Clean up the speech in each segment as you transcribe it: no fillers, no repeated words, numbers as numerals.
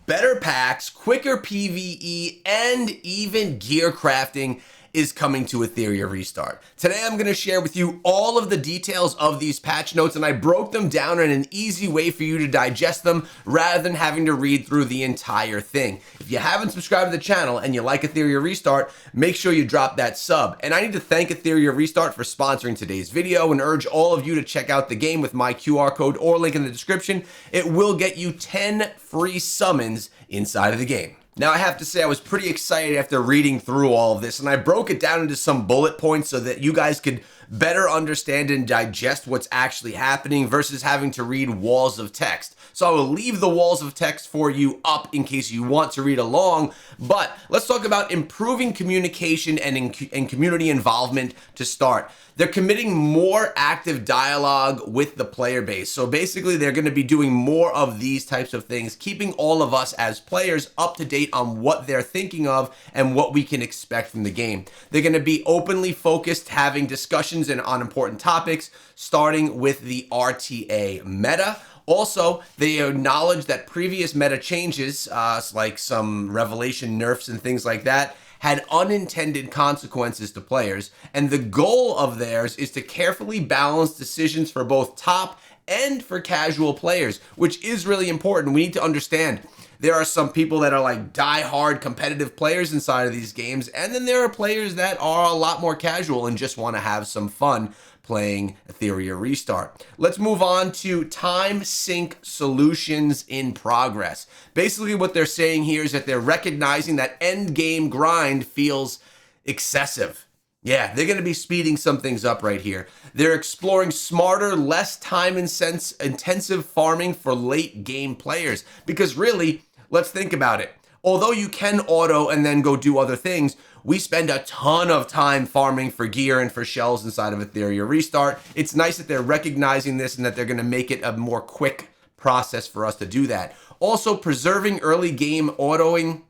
better packs, quicker PvE, and even gear crafting is coming to Etheria Restart. Today I'm going to share with you all of the details of these patch notes, and I broke them down in an easy way for you to digest them rather than having to read through the entire thing. If you haven't subscribed to the channel and you like Etheria Restart, make sure you drop that sub. And I need to thank Etheria Restart for sponsoring today's video and urge all of you to check out the game with my QR code or link in the description. It will get you 10 free summons inside of the game. Now, I have to say I was pretty excited after reading through all of this, and I broke it down into some bullet points so that you guys could better understand and digest what's actually happening versus having to read walls of text. So I will leave the walls of text for you up in case you want to read along, but let's talk about improving communication and community involvement to start. They're committing more active dialogue with the player base. So basically, they're going to be doing more of these types of things, keeping all of us as players up to date on what they're thinking of and what we can expect from the game. They're going to be openly focused, having discussions on important topics, starting with the RTA meta. Also, they acknowledge that previous meta changes, like some revelation nerfs and things like that, had unintended consequences to players, and the goal of theirs is to carefully balance decisions for both top and for casual players, which is really important. We need to understand there are some people that are like die-hard competitive players inside of these games, and then there are players that are a lot more casual and just want to have some fun playing Etheria Restart. Let's move on to time sync solutions in progress. Basically, what they're saying here is that they're recognizing that end game grind feels excessive. Yeah, they're going to be speeding some things up right here. They're exploring smarter, less time-intensive farming for late game players. Because really, let's think about it. Although you can auto and then go do other things, we spend a ton of time farming for gear and for shells inside of Etheria Restart. It's nice that they're recognizing this and that they're going to make it a more quick process for us to do that. Also, preserving early game autoing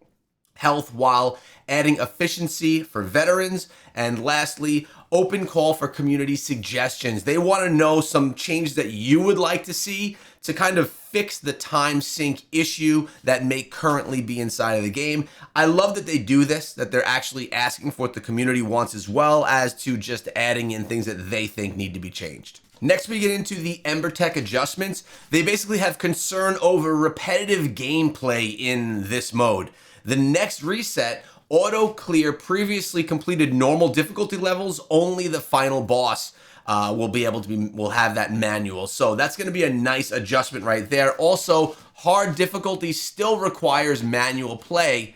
health while adding efficiency for veterans. And lastly, open call for community suggestions. They want to know some changes that you would like to see to kind of fix the time sync issue that may currently be inside of the game. I love that they do this, that they're actually asking for what the community wants as well as to just adding in things that they think need to be changed. Next, we get into the Ember Tech adjustments. They basically have concern over repetitive gameplay in this mode. The next reset, auto clear previously completed normal difficulty levels. Only the final boss will have that manual. So that's going to be a nice adjustment right there. Also, hard difficulty still requires manual play,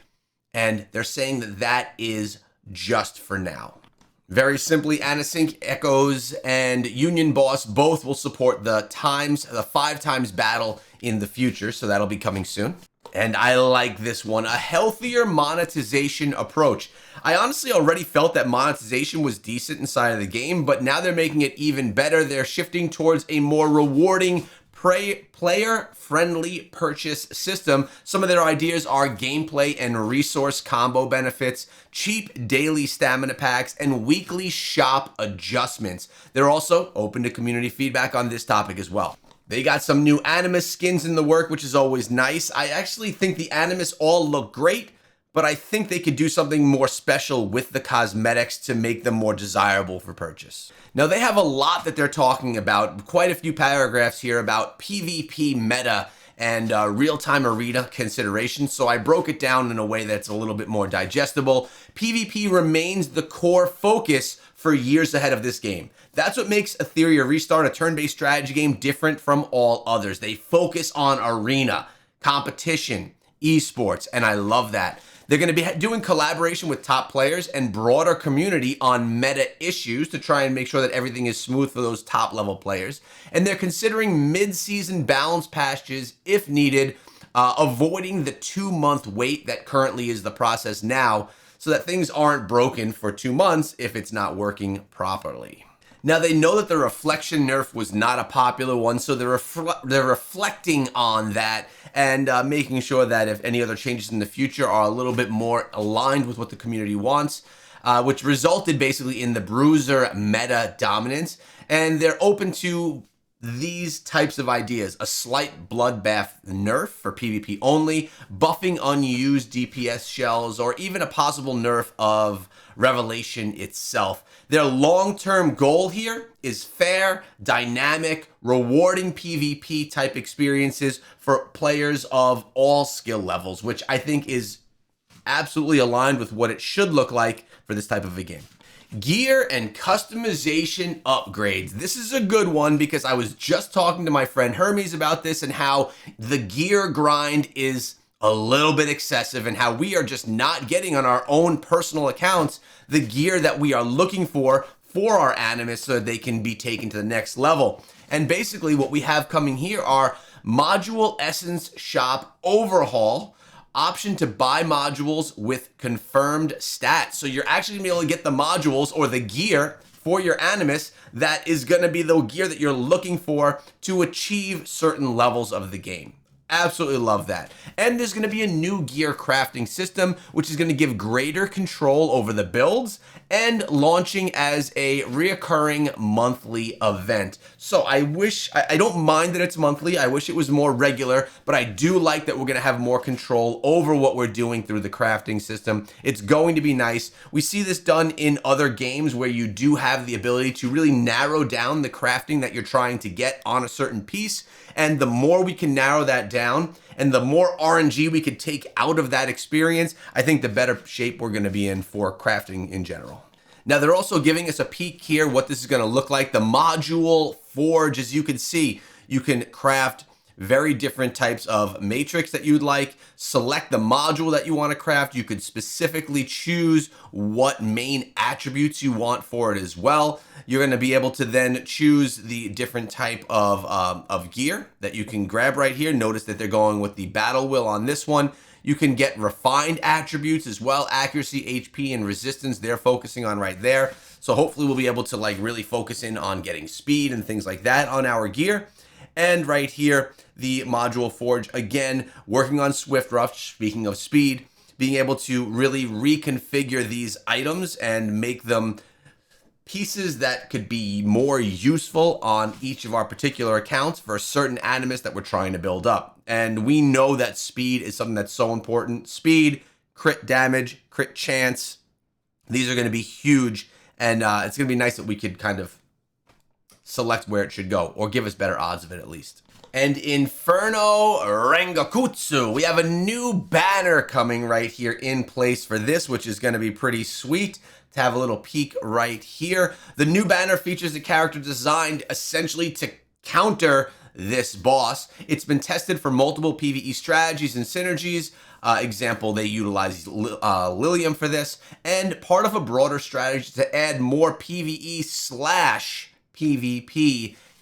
and they're saying that that is just for now. Very simply, Anasync Echoes and Union Boss both will support the 5 times battle in the future, so that'll be coming soon. And I like this one, a healthier monetization approach. I honestly already felt that monetization was decent inside of the game, but now they're making it even better. They're shifting towards a more rewarding, player-friendly purchase system. Some of their ideas are gameplay and resource combo benefits, cheap daily stamina packs, and weekly shop adjustments. They're also open to community feedback on this topic as well. They got some new Animus skins in the work, which is always nice. I actually think the Animus all look great, but I think they could do something more special with the cosmetics to make them more desirable for purchase. Now, they have a lot that they're talking about, quite a few paragraphs here about PvP meta and real-time arena considerations, so I broke it down in a way that's a little bit more digestible. PvP remains the core focus for years ahead of this game. That's what makes Etheria Restart, a turn-based strategy game, different from all others. They focus on arena, competition, esports, and I love that. They're going to be doing collaboration with top players and broader community on meta issues to try and make sure that everything is smooth for those top level players. And they're considering mid-season balance patches if needed, avoiding the 2-month wait that currently is the process now, so that things aren't broken for 2 months if it's not working properly. Now, they know that the reflection nerf was not a popular one, so they're reflecting on that and making sure that if any other changes in the future are a little bit more aligned with what the community wants, which resulted basically in the bruiser meta dominance. And they're open to these types of ideas: a slight bloodbath nerf for PvP only, buffing unused DPS shells, or even a possible nerf of Revelation itself. Their long-term goal here is fair, dynamic, rewarding PvP type experiences for players of all skill levels, which I think is absolutely aligned with what it should look like for this type of a game. Gear and customization upgrades. This is a good one because I was just talking to my friend Hermes about this and how the gear grind is a little bit excessive and how we are just not getting on our own personal accounts the gear that we are looking for our Animus so that they can be taken to the next level. And basically what we have coming here are Module Essence Shop Overhaul, option to buy modules with confirmed stats. So you're actually gonna be able to get the modules or the gear for your Animus that is gonna be the gear that you're looking for to achieve certain levels of the game. Absolutely love that. And there's going to be a new gear crafting system, which is going to give greater control over the builds and launching as a reoccurring monthly event. So I don't mind that it's monthly. I wish it was more regular, but I do like that we're going to have more control over what we're doing through the crafting system. It's going to be nice. We see this done in other games where you do have the ability to really narrow down the crafting that you're trying to get on a certain piece. And the more we can narrow that down and the more RNG we could take out of that experience, I think the better shape we're going to be in for crafting in general. Now, they're also giving us a peek here what this is going to look like. The module forge, as you can see, you can craft very different types of matrix that you'd like. Select the module that you want to craft. You could specifically choose what main attributes you want for it as well. You're going to be able to then choose the different type of gear that you can grab right here. Notice that they're going with the battle wheel on this one. You can get refined attributes as well, accuracy, HP, and resistance they're focusing on right there. So hopefully we'll be able to like really focus in on getting speed and things like that on our gear. And right here, the module forge, again, working on Swift Rush, speaking of speed, being able to really reconfigure these items and make them pieces that could be more useful on each of our particular accounts for a certain Animus that we're trying to build up. And we know that speed is something that's so important. Speed, crit damage, crit chance, these are going to be huge. And it's going to be nice that we could kind of select where it should go, or give us better odds of it at least. And Inferno Rengakutsu, we have a new banner coming right here in place for this, which is going to be pretty sweet to have a little peek right here. The new banner features a character designed essentially to counter this boss. It's been tested for multiple PvE strategies and synergies. Example, they utilize Lilium for this, and part of a broader strategy to add more PvE/PvP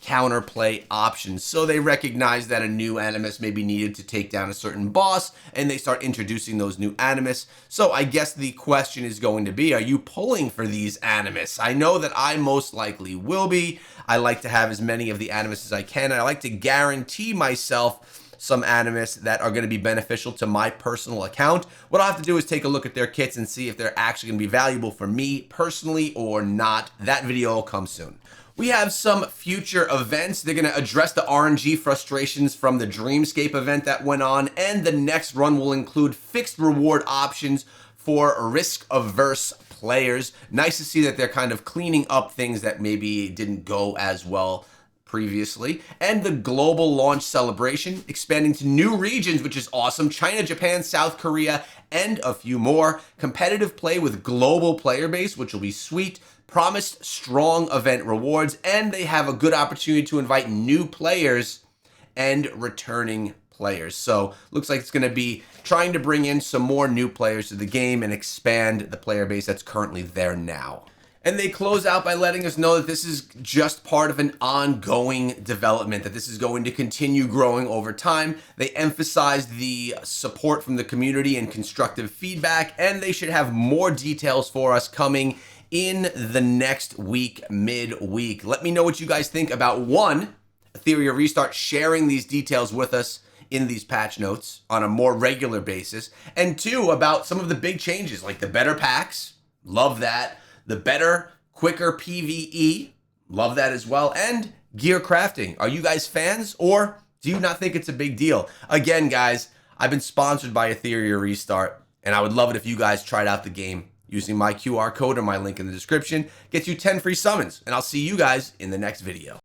counterplay options. So they recognize that a new Animus may be needed to take down a certain boss, and they start introducing those new Animus. So I guess the question is going to be, are you pulling for these Animus? I know that I most likely will be. I like to have as many of the Animus as I can, and I like to guarantee myself some Animus that are going to be beneficial to my personal account. What I'll have to do is take a look at their kits and see if they're actually going to be valuable for me personally or not. That video will come soon. We have some future events. They're going to address the RNG frustrations from the Dreamscape event that went on, and the next run will include fixed reward options for risk-averse players. Nice to see that they're kind of cleaning up things that maybe didn't go as well previously. And the global launch celebration, expanding to new regions, which is awesome. China, Japan, South Korea, and a few more. Competitive play with global player base, which will be sweet. Promised strong event rewards, and they have a good opportunity to invite new players and returning players. So looks like it's going to be trying to bring in some more new players to the game and expand the player base that's currently there now. And they close out by letting us know that this is just part of an ongoing development, that this is going to continue growing over time. They emphasize the support from the community and constructive feedback, and they should have more details for us coming in the next week, midweek. Let me know what you guys think about, one, Etheria Restart sharing these details with us in these patch notes on a more regular basis, and two, about some of the big changes, like the better packs, love that, the better, quicker PvE, love that as well, and gear crafting? Are you guys fans, or do you not think it's a big deal? Again, guys, I've been sponsored by Etheria Restart, and I would love it if you guys tried out the game using my QR code or my link in the description. Gets you 10 free summons, and I'll see you guys in the next video.